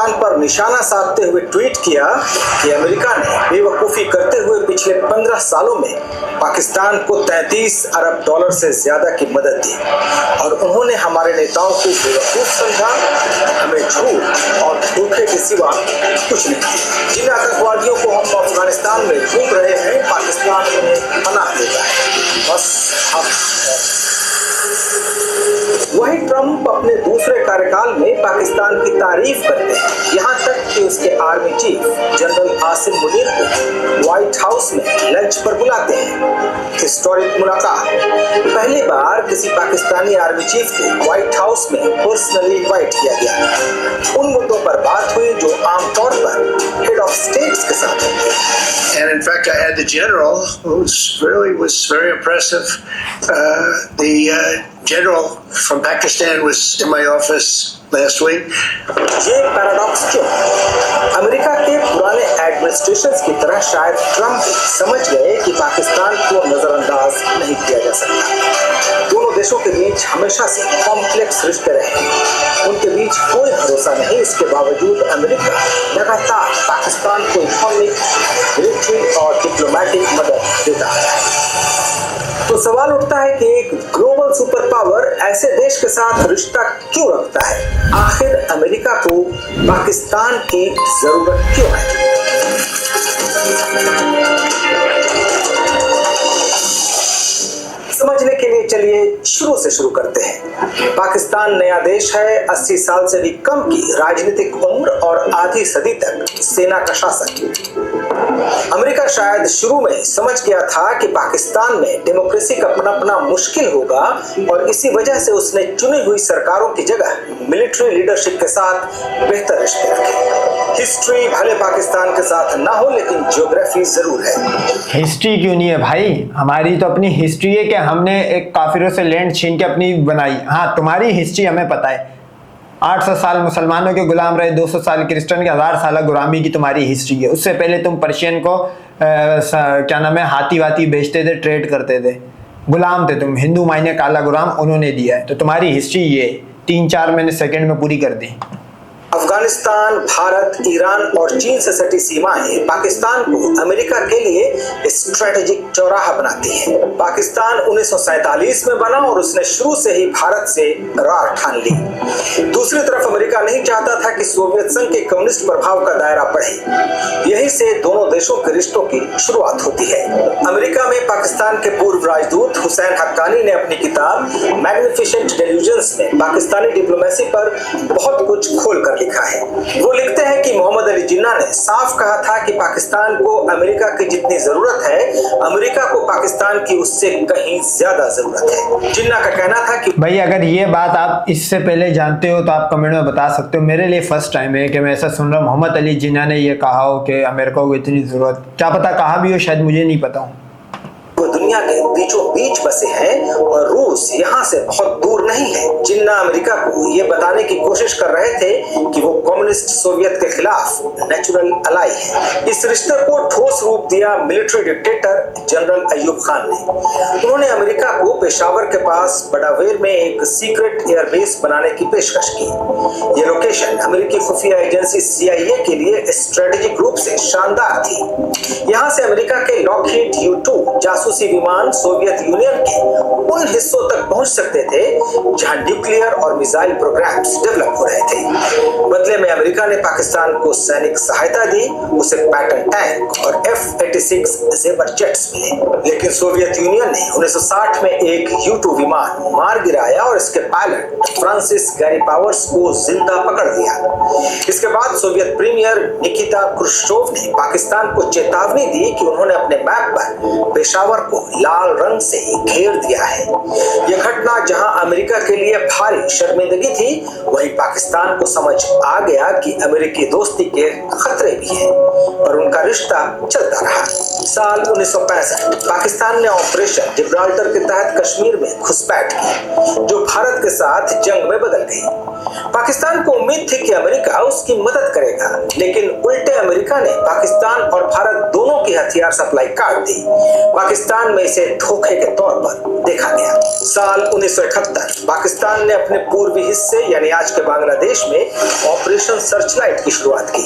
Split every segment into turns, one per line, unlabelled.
पाकिस्तान पर निशाना साधते हुए ट्वीट किया कि अमेरिका ने बेवकूफ़ी करते हुए पिछले 15 सालों में पाकिस्तान को 33 अरब डॉलर से ज्यादा की मदद दी और उन्होंने हमारे नेताओं को बेवकूफ़ समझा, हमें झूठ और धोखे के सिवा कुछ नहीं दिया। जिन आतंकवादियों को हम अफगानिस्तान में ढूंढ रहे हैं, पाकिस्तान उन्हें पनाह देता है। बस वही ट्रंप अपने दूसरे कार्यकाल में पाकिस्तान की तारीफ करते हैं, यहाँ तक कि उसके army chief general Asim Munir को व्हाइट हाउस में लंच पर बुलाते हैं। हिस्टोरिक मुलाकात, पहली बार किसी पाकिस्तानी आर्मी चीफ को व्हाइट हाउस में पर्सनली इनवाइट किया गया। उन मुद्दों पर बात हुई जो आमतौर पर हेड ऑफ स्टेट्स के साथ होती है।
And in fact, I had the general, who was very impressive. The general from Pakistan was in my office last week.
ये पैराडॉक्स क्यों? अमेरिका के पुराने एडमिनिस्ट्रेशन की तरह शायद ट्रंप समझ गए कि पाकिस्तान को नजरअंदाज नहीं किया जा सकता। दोनों देशों के बीच हमेशा से कॉम्प्लेक्स रिश्ते रहे, उनके बीच कोई भरोसा नहीं। इसके बावजूद अमेरिका लगातार पाकिस्तान को इकोनॉमिक, मिलिट्री और डिप्लोमेटिक मदद देता है। तो सवाल उठता है कि एक ग्लोबल सुपर पावर ऐसे देश के साथ रिश्ता क्यों रखता है? आखिर अमेरिका को पाकिस्तान की जरूरत क्यों है? समझने के लिए चलिए शुरू से शुरू करते हैं। पाकिस्तान नया देश है, 80 साल से भी कम की राजनीतिक उम्र और आधी सदी तक सेना का शासन। अमेरिका शायद शुरू में समझ गया था कि पाकिस्तान में डेमोक्रेसी का पनपना मुश्किल होगा और इसी वजह से उसने चुनी हुई सरकारों की जगह मिलिट्री लीडरशिप के साथ बेहतर रिश्ते रखे। हिस्ट्री भले पाकिस्तान के साथ ना हो, लेकिन ज्योग्राफी जरूर है।
हिस्ट्री क्यों नहीं है भाई? हमारी तो अपनी हिस्ट्री है कि हमने एक काफिरों से लैंड छीन के अपनी बनाई। हाँ, तुम्हारी हिस्ट्री हमें पता है। 800 साल मुसलमानों के गुलाम रहे, 200 साल क्रिश्चियन के, 1000 साल गुलामी की तुम्हारी हिस्ट्री है। उससे पहले तुम पर्शियन को क्या नाम है, हाथी वाती बेचते थे, ट्रेड करते थे, गुलाम थे तुम। हिंदू मायने काला गुलाम उन्होंने दिया है। तो तुम्हारी हिस्ट्री ये 3-4 मैंने सेकंड में पूरी कर दी।
अफगानिस्तान, भारत, ईरान और चीन से सटी सीमाएं पाकिस्तान को अमेरिका के लिए स्ट्रेटेजिक चौराहा बनाती हैं। पाकिस्तान 1947 में बना और उसने शुरू से ही भारत से रार ठान ली। दूसरी तरफ अमेरिका नहीं चाहता था कि सोवियत संघ के कम्युनिस्ट प्रभाव का दायरा बढ़े। यही से दोनों देशों के रिश्तों की शुरुआत होती है। अमेरिका में पाकिस्तान के पूर्व राजदूत हुसैन हक्कानी ने अपनी किताब मैग्निफिसेंट डेल्यूजन्स में पाकिस्तानी डिप्लोमेसी पर बहुत कुछ खोल कर लिखा है। वो लिखते हैं कि मोहम्मद अली जिन्ना ने साफ कहा था कि पाकिस्तान को अमेरिका की जितनी जरूरत है, अमेरिका को पाकिस्तान की उससे कहीं ज्यादा जरूरत है। जिन्ना का कहना था कि
भाई अगर ये बात आप इससे पहले जानते हो तो आप कमेंट में बता सकते हो। मेरे लिए फर्स्ट टाइम है कि मैं ऐसा सुन रहा हूँ मोहम्मद अली जिन्ना ने ये कहा हो कि अमेरिका को इतनी जरूरत। क्या पता कहा भी हो, शायद मुझे नहीं पता हूँ।
वो दुनिया के बीचों बीच बसे हैं और रूस यहाँ से बहुत दूर नहीं है। जिन्ना अमेरिका को ये बताने की कोशिश कर रहे थे कि वो कम्युनिस्ट सोवियत के खिलाफ नेचुरल अलाई है। इस रिश्ते को ठोस रूप दिया military dictator general Ayub Khan ने। उन्होंने अमेरिका को पेशावर के पास बडावेर में एक सीक्रेट एयरबेस बनाने की पेशकश की। ये लोकेशन अमेरिकी खुफिया एजेंसी CIA के लिए स्ट्रेटेजिक रूप से शानदार थी। यहाँ से अमेरिका के लॉकहीड U-2 जासूसी विमान सोवियत यूनियन के उन हिस्सों तक पहुंच सकते थे जहां न्यूक्लियर और मिसाइल प्रोग्राम्स डेवलप हो रहे थे। बदले में अमेरिका ने पाकिस्तान को सैनिक सहायता दी, उसे पैटर्न टैंक और F-86 जेबर जेट्स मिले। लेकिन सोवियत यूनियन ने 1960 में एक U-2 विमान मार गिराया और इसके पायलट फ्रांसिस गैरी पावर्स को जिंदा पकड़ लिया। इसके बाद सोवियत प्रीमियर निकिता क्रुश्चोव ने पाकिस्तान को चेतावनी दी कि उन्होंने अपने मैप पर पेशावर को लाल रंग से घेर दिया है। यह घटना जहां अमेरिका के लिए भारी शर्मिंदगी थी, वहीं पाकिस्तान को समझ आ गया कि अमेरिकी दोस्ती के खतरे भी हैं, पर उनका रिश्ता चलता रहा। साल 1965 पाकिस्तान ने ऑपरेशन जिब्राल्टर के तहत कश्मीर में घुसपैठ की, जो भारत के साथ जंग में बदल गई। पाकिस्तान को उम्मीद थी कि अमेरिका उसकी मदद करेगा, लेकिन उल्टे अमेरिका ने पाकिस्तान और भारत दोनों की हथियार सप्लाई काट दी। पाकिस्तान में इसे धोखे के तौर पर देखा गया। साल 1971 पाकिस्तान ने अपने पूर्वी हिस्से यानी आज के बांग्लादेश में ऑपरेशन सर्चलाइट की शुरुआत की।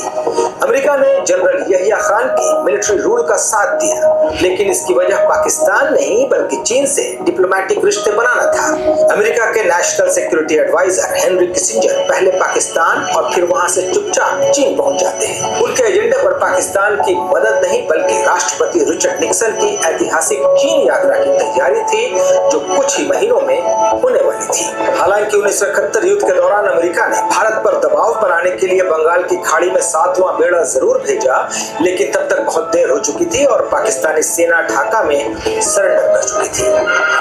अमेरिका ने जनरल यहिया खान की मिलिट्री रूल का साथ दिया, लेकिन इसकी वजह पाकिस्तान नहीं बल्कि चीन से डिप्लोमेटिक रिश्ते बनाना था। अमेरिका के national security adviser Henry Kissinger पहले पाकिस्तान और फिर वहां से चुपचाप चीन पहुंच जाते हैं। उनके एजेंडे पर पाकिस्तान की मदद नहीं बल्कि राष्ट्रपति रिचर्ड निक्सन की ऐतिहासिक चीन यात्रा की तैयारी थी, जो कुछ ही महीनों में होने वाली थी। हालांकि 1971 युद्ध के दौरान अमेरिका ने भारत पर दबाव बनाने के लिए बंगाल की खाड़ी में 7वां बेड़ा जरूर भेजा, लेकिन तब तक बहुत देर हो चुकी थी और पाकिस्तानी सेना ढाका में सरेंडर कर चुकी थी।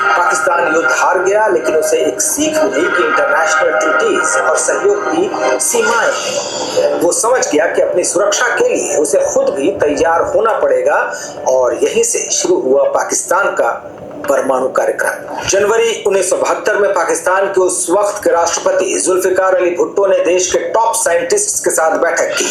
पाकिस्तान युद्ध हार गया, लेकिन उसे एक सीख मिली कि इंटरनेशनल ट्रीटीज और सहयोग की सीमाएं हैं। वो समझ गया कि अपनी सुरक्षा के लिए उसे खुद भी तैयार होना पड़ेगा और यहीं से शुरू हुआ पाकिस्तान का परमाणु कार्यक्रम। जनवरी 1972 में पाकिस्तान के उस वक्त के राष्ट्रपति जुल्फिकार अली भुट्टो ने देश के टॉप साइंटिस्ट्स के साथ बैठक की।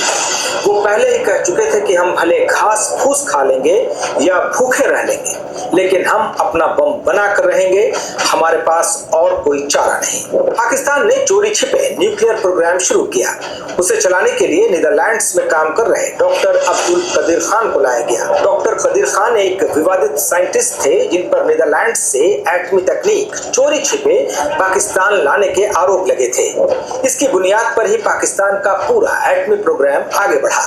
वो पहले ही कह चुके थे कि हम भले घास फूस खा लेंगे या भूखे रह लेंगे, लेकिन हम अपना बम बना कर रहेंगे, हमारे पास और कोई चारा नहीं। पाकिस्तान ने चोरी छिपे न्यूक्लियर प्रोग्राम शुरू किया। उसे चलाने के लिए नीदरलैंड्स में काम कर रहे डॉक्टर अब्दुल कदीर खान को लाया गया। डॉक्टर कदीर खान एक विवादित साइंटिस्ट थे जिन पर नीदरलैंड से एटमी तकनीक चोरी छिपे पाकिस्तान लाने के आरोप लगे थे। इसकी बुनियाद पर ही पाकिस्तान का पूरा एटमी प्रोग्राम आगे बढ़ा।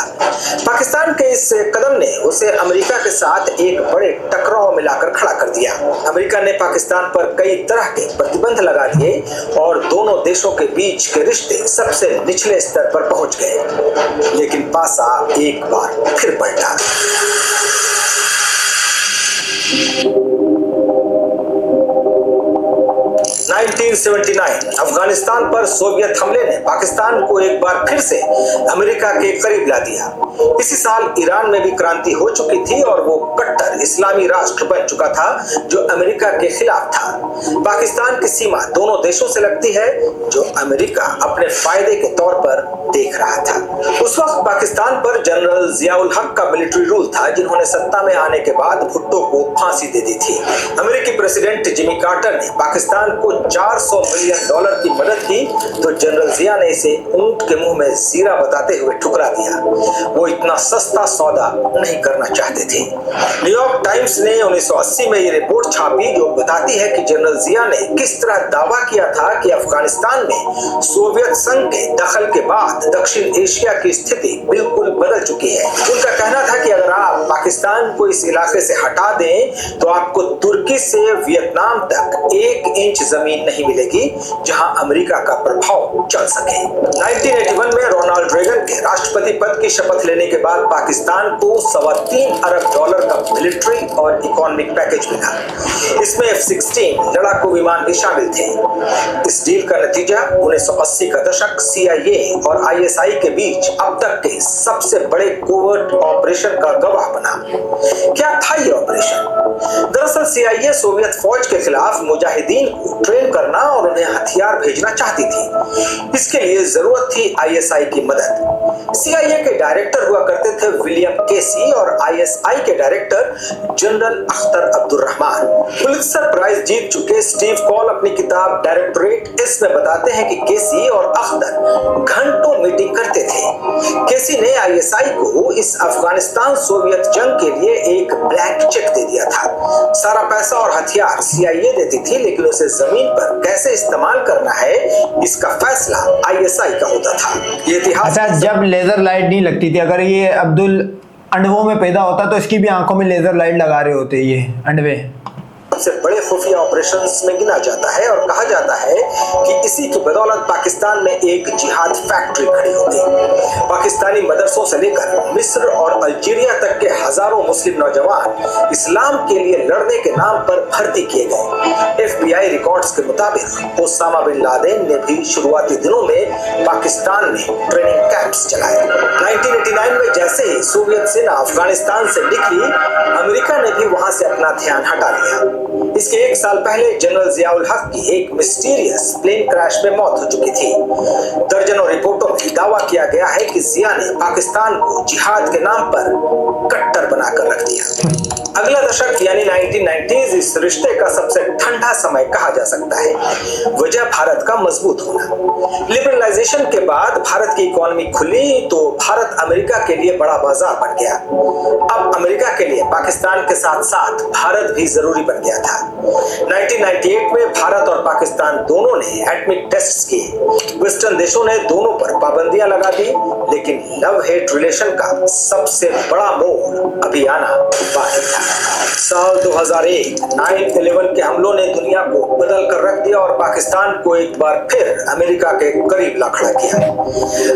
पाकिस्तान के इस कदम ने उसे अमेरिका के साथ एक बड़े टकराव में लाकर खड़ा कर दिया। अमेरिका ने पाकिस्तान पर कई तरह के प्रतिबंध लगा दिए और दोनों देशों के बीच के रिश्ते सबसे निचले स्तर पर पहुंच गए। लेकिन पासा एक बार फिर पलटा। 1979 अफगानिस्तान पर सोवियत हमले ने पाकिस्तान को एक बार फिर से अमेरिका के करीब ला दिया। इसी साल ईरान में भी क्रांति हो चुकी थी और वो कट्टर इस्लामी राष्ट्र बन चुका था जो अमेरिका के खिलाफ था। पाकिस्तान की सीमा दोनों देशों से लगती है, जो अमेरिका अपने फायदे के तौर पर देख रहा था। उस वक्त पाकिस्तान पर जनरल जियाउल हक का मिलिट्री रूल था, जिन्होंने सत्ता में आने के बाद भुट्टो को फांसी दे दी थी। अमेरिकी प्रेसिडेंट जिमी कार्टर ने पाकिस्तान को $400 मिलियन की मदद की, तो जनरल जिया ने इसे ऊंट के मुंह में जीरा बताते हुए ठुकरा दिया। वो इतना सस्ता सौदा नहीं करना चाहते थे। न्यूयॉर्क टाइम्स ने 1980 में ये रिपोर्ट छापी जो बताती है कि जनरल जिया ने किस तरह दावा किया था कि अफगानिस्तान में सोवियत संघ के दखल के बाद दक्षिण एशिया की स्थिति बिल्कुल बदल चुकी है। उनका कहना था कि अगर आप पाकिस्तान को इस इलाके से हटा दें तो आपको तुर्की से वियतनाम तक 1 इंच जमीन नहीं मिलेगी जहां अमेरिका का प्रभाव चल सके। 1981 में रोनाल्ड रेगन के राष्ट्रपति पद की शपथ लेने के बाद पाकिस्तान को $3.25 अरब का मिलिट्री और इकोनॉमिक पैकेज मिला। इसमें F-16 लड़ाकू विमान भी शामिल थे। इस डील का नतीजा 1980 का दशक CIA और ISI के बीच अब तक के सबसे बड़े कोवर्ट ऑपरेशन का गवाह बना। क्या था ये ऑपरेशन? दरअसल CIA सोवियत फौज के खिलाफ मुजाहिदीन को ट्रेन करना और उन्हें हथियार भेजना चाहती थी। इसके लिए जरूरत थी ISI की मदद। CIA के डायरेक्टर हुआ करते थे विलियम केसी और ISI के director general Akhtar Abdul Rahman. Pulitzer prize जीत चुके स्टीव कॉल अपनी किताब डायरेक्टरेट एस में बताते हैं कि केसी और अख्तर घंटों मीटिंग करते थे। केसी ने ISI को इस अफगानिस्तान सोवियत जंग के लिए एक ब्लैंक चेक दे दिया था। सारा पैसा और हथियार CIA देती थी, लेकिन उसे जमीन पर कैसे इस्तेमाल करना है इसका फैसला ISI का होता था। ये इतिहास।
अच्छा, जब लेजर लाइट नहीं लगती थी, अगर ये अब्दुल अंडवों में पैदा होता तो इसकी भी आंखों में लेजर लाइट लगा रहे होते ये अंडवे।
सबसे बड़े खुफिया ऑपरेशंस में गिना जाता है और कहा जाता है कि इसी की बदौलत पाकिस्तान में एक जिहाद फैक्ट्री खड़ी हो गई। पाकिस्तानी मदरसों से लेकर मिस्र और अल्जीरिया तक के हजारों मुस्लिम नौजवान इस्लाम के लिए लड़ने के नाम पर भर्ती किए गए। FBI रिकॉर्ड्स के मुताबिक ओसामा बिन लादेन ने भी शुरुआती दिनों में पाकिस्तान में ट्रेनिंग कैंप्स चलाए। 1989 में जैसे ही सोवियत सेना अफगानिस्तान से निकली, अमेरिका ने भी वहां से अपना ध्यान हटा लिया। इसके 1 साल पहले जनरल जियाउल हक की एक मिस्टीरियस प्लेन क्रैश में मौत हो चुकी थी। दर्जनों रिपोर्टों में दावा किया गया है कि जिया ने पाकिस्तान को जिहाद के नाम पर कट्टर बनाकर रख दिया। अगला दशक यानी 1990s इस रिश्ते का सबसे ठंडा समय कहा जा सकता है। वजह भारत का मजबूत होना। लिबरलाइजेशन के बाद भारत की इकोनॉमी खुली तो भारत अमेरिका के लिए बड़ा बाजार बन गया। अब अमेरिका के लिए पाकिस्तान के साथ साथ भारत भी जरूरी बन गया था। 1998 में भारत और पाकिस्तान दोनों ने एटॉमिक टेस्ट्स किए। वेस्टर्न देशों ने दोनों पर पाबंदियां लगा दी, लेकिन लव हेट रिलेशन का सबसे बड़ा मोड़ अभी आना बाकी था। साल 2001 9/11 के हमलों ने दुनिया को बदल कर रख दिया और पाकिस्तान को एक बार फिर अमेरिका के करीब ला खड़ा किया।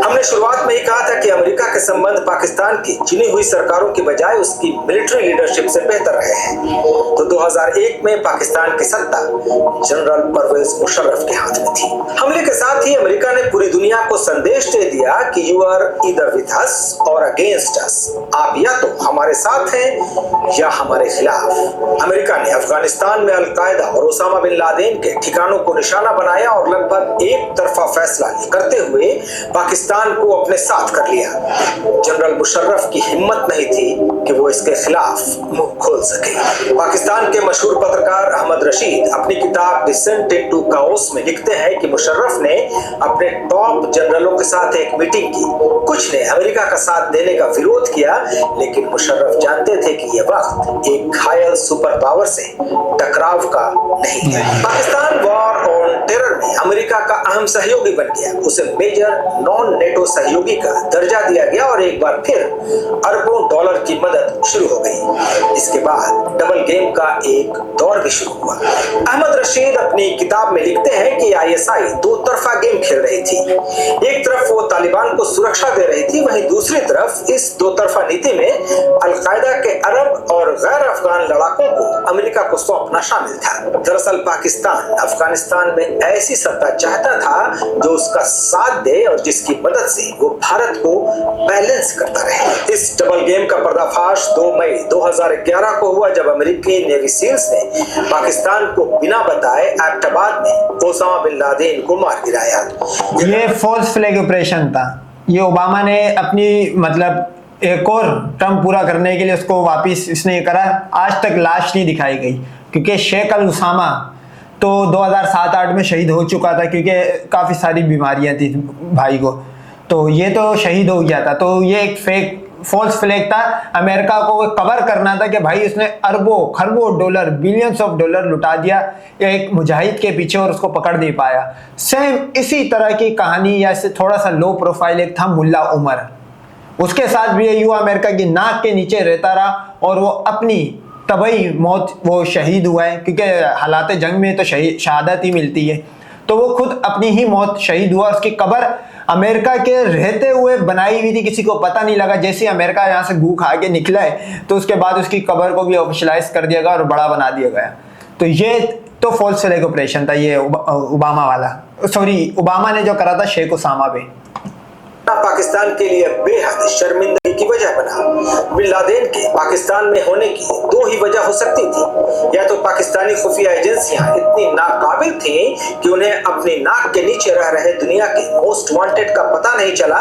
हमने शुरुआत में ही कहा था कि अमेरिका के संबंध पाकिस्तान की चुनी हुई सरकारों की बजाय उसकी मिलिट्री लीडरशिप से बेहतर रहे हैं। तो 2001 में पाकिस्तान की सत्ता जनरल परवेज मुशर्रफ के हाथ में थी। हमले के साथ ही अमेरिका ने पूरी दुनिया को संदेश दे दिया कि you are either with us or against अस। आप या तो हमारे साथ हैं या हमारे खिलाफ। अमेरिका ने अफगानिस्तान में अलकायदा और ओसामा बिन लादेन के ठिकानों को निशाना बनाया और लगभग एक तरफा फैसला करते हुए पाकिस्तान को अपने साथ कर लिया। जनरल मुशर्रफ की हिम्मत नहीं थी कि वो इसके खिलाफ मुंह खोल सके। पाकिस्तान के मशहूर पत्रकार अहमद रशीद अपनी किताब डिसेंट इनटू काओस में लिखते हैं कि मुशर्रफ ने अपने टॉप जनरलों के साथ एक मीटिंग की। कुछ ने अमेरिका का साथ देने का विरोध किया, लेकिन मुशर्रफ जानते थे कि यह वक्त एक घायल सुपर पावर से टकराव का नहीं है। पाकिस्तान वॉर ऑन टेरर में अमेरिका का अहम सहयोगी बन गया। उसे मेजर नॉन नेटो सहयोगी का दर्जा दिया गया और एक बार फिर अरबों डॉलर की मदद शुरू हो गई। इसके बाद डबल गेम का एक दौर भी शुरू हुआ। अहमद रशीद अपनी किताब में लिखते हैं कि आईएसआई दो तरफा गेम खेल रही थी। एक तरफ वो तालिबान को सुरक्षा दे रही थी, वहीं दूसरी तरफ इस दो तरफा नीति में अलकायदा के अरब और गैर अफगान लड़ाकों को अमेरिका को सौंपना शामिल था। दरअसल पाकिस्तान अफगानिस्तान में ऐसी सत्ता चाहता था जो उसका साथ दे और जिसकी मदद से वो भारत को बैलेंस करता रहे। इस डबल गेम का पर्दाफाश 2 मई 2011 को हुआ, जब अमेरिकी नेवी सील्स ने पाकिस्तान को बिना बताए एबटाबाद में ओसामा बिन लादेन को मार गिराया।
ये फॉल्स फ्लैग ऑपरेशन था। ये ओबामा ने अपनी मतलब एक और टर्म पूरा करने के लिए उसको वापस इसने करा। आज तक लाश नहीं दिखाई गई, क्योंकि शेख अल उसामा तो 2007-8 में शहीद हो चुका था, क्योंकि काफ़ी सारी बीमारियां थी भाई को। तो ये तो शहीद हो गया था। तो ये एक फेक फॉल्स फ्लैग था। अमेरिका को कवर करना था कि भाई उसने अरबों खरबों डॉलर बिलियंस ऑफ डॉलर लुटा दिया एक मुजाहिद के पीछे और उसको पकड़ नहीं पाया। सेम इसी तरह की कहानी या इससे थोड़ा सा लो प्रोफाइल एक था मुल्ला उमर। उसके साथ भी ये युवा अमेरिका की नाक के नीचे रहता रहा और वो अपनी तबई मौत वो शहीद हुआ है, क्योंकि हालात जंग में तो शहादत ही मिलती है। तो वो खुद अपनी ही मौत शहीद हुआ। उसकी कब्र अमेरिका के रहते हुए बनाई हुई थी, किसी को पता नहीं लगा। जैसे अमेरिका यहाँ से गू खा के निकला है तो उसके बाद उसकी कब्र को भी ऑफिशियलाइज कर दिया गया और बड़ा बना दिया गया। तो ये तो फॉल्स फ्लैग ऑपरेशन था, ये ओबामा वाला। सॉरी, ओबामा ने जो करा था शेख उसामा पे।
पाकिस्तान के लिए बेहद शर्मिंदगी की वजह बना। बिन लादेन के पाकिस्तान में होने की दो ही वजह हो सकती थी। या तो पाकिस्तानी खुफिया एजेंसियां इतनी नाकाबिल थीं कि उन्हें अपनी नाक के नीचे रह रहे दुनिया के मोस्ट वांटेड का पता नहीं चला,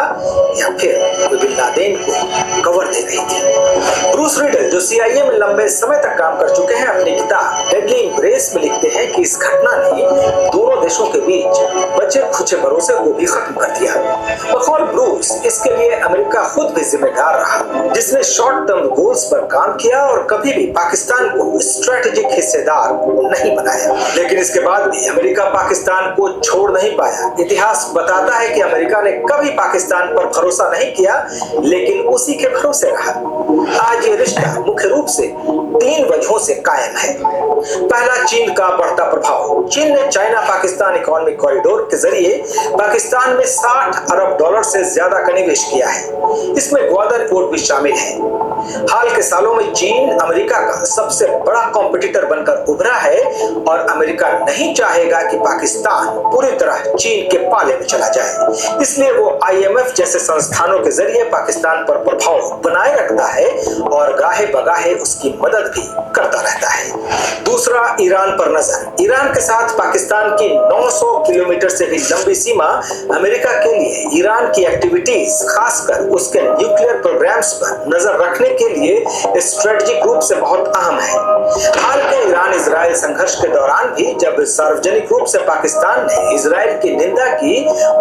या फिर वो बिन लादेन को कवर दे रही थी। ब्रूस रिडल, जो CIA में लंबे समय तक काम कर चुके हैं, अपनी किताब डेडली एम्ब्रेस में लिखते हैं कि इस घटना ने दोनों देशों के बीच बचे खुचे भरोसे को भी खत्म कर दिया। बखौर ब्रूस, इसके लिए अमेरिका खुद भी जिम्मेदार रहा, जिसने शॉर्ट टर्म गोल्स पर काम किया और कभी भी पाकिस्तान को स्ट्रेटेजिक हिस्सेदार नहीं बनाया। लेकिन इसके बाद भी अमेरिका पाकिस्तान को छोड़ नहीं पाया। इतिहास बताता है कि अमेरिका ने कभी पाकिस्तान पर भरोसा नहीं किया, लेकिन उसी के भरोसे रहा। आज ये रिश्ता मुख्य रूप से 3 वजहों से कायम है। पहला, चीन का बढ़ता प्रभाव। चीन ने चाइना पाकिस्तान इकोनॉमिक कॉरिडोर के जरिए पाकिस्तान में $60 अरब से ज्यादा का निवेश किया है। इसमें ग्वादर पोर्ट भी शामिल है। हाल के सालों में चीन अमेरिका का सबसे बड़ा कॉम्पिटिटर बनकर उभरा है और अमेरिका नहीं चाहेगा कि पाकिस्तान पूरी तरह चीन के पाले में चला जाए। इसलिए वो IMF जैसे संस्थानों के जरिए पाकिस्तान पर प्रभाव बनाए रखता है और गाहे बगाहे उसकी मदद भी करता रहता है। दूसरा, ईरान पर नजर। ईरान के साथ पाकिस्तान की 900 किलोमीटर से भी लंबी सीमा अमेरिका के लिए ईरान की एक्टिविटीज, खासकर उसके न्यूक्लियर प्रोग्राम्स पर नजर रखने के लिए स्ट्रेटेजिक रूप से बहुत अहम है। हाल के ईरान इजराइल संघर्ष के दौरान भी जब सार्वजनिक रूप से पाकिस्तान ने इजराइल की निंदा की,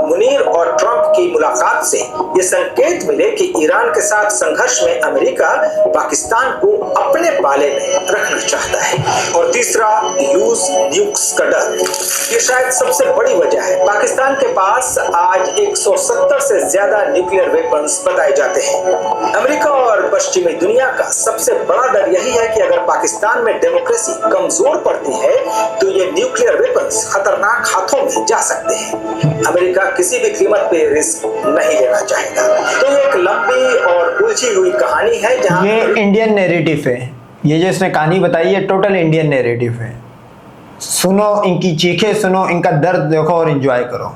मुनीर और ट्रंप की मुलाकात से ये संकेत मिले कि ईरान के साथ संघर्ष में अमेरिका पाकिस्तान को अपने पाले में रखना चाहता है। और तीसरा, यूज न्यूक्स का डर। ये शायद सबसे बड़ी वजह है। पाकिस्तान के पास आज 170 से ज्यादा न्यूक्लियर वेपन्स बताए जाते हैं। अमेरिका और पश्चिमी दुनिया का सबसे बड़ा डर यही है कि अगर पाकिस्तान में डेमोक्रेसी कमजोर पड़ती है तो ये न्यूक्लियर वेपन्स खतरनाक हाथों में जा सकते हैं। अमेरिका किसी भी कीमत पे रिस्क नहीं लेना चाहेगा। तो ये एक लंबी और उलझी हुई कहानी है जहां
ये इंडियन नैरेटिव है। ये जो इसने कहानी बताई है टोटल इंडियन नैरेटिव है। सुनो इनकी चीखें, सुनो इनका दर्द देखो और एंजॉय करो।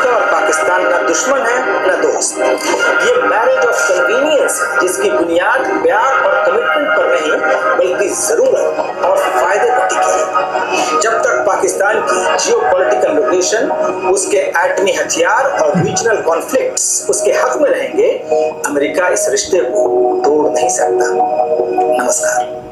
और पाकिस्तान ना दुश्मन है ना दोस्त। ये मैरिज ऑफ कन्वीनियंस है जिसकी बुनियाद प्यार और कमिटमेंट पर नहीं बल्कि जरूरत और फायदे पर टिकी है। जब तक पाकिस्तान की जियोपॉलिटिकल लोकेशन, उसके एटमी हथियार और रीजनल कॉन्फ्लिक्ट्स उसके हक में रहेंगे, अमेरिका इस रिश्ते को तोड़ नहीं सकता। नमस्कार।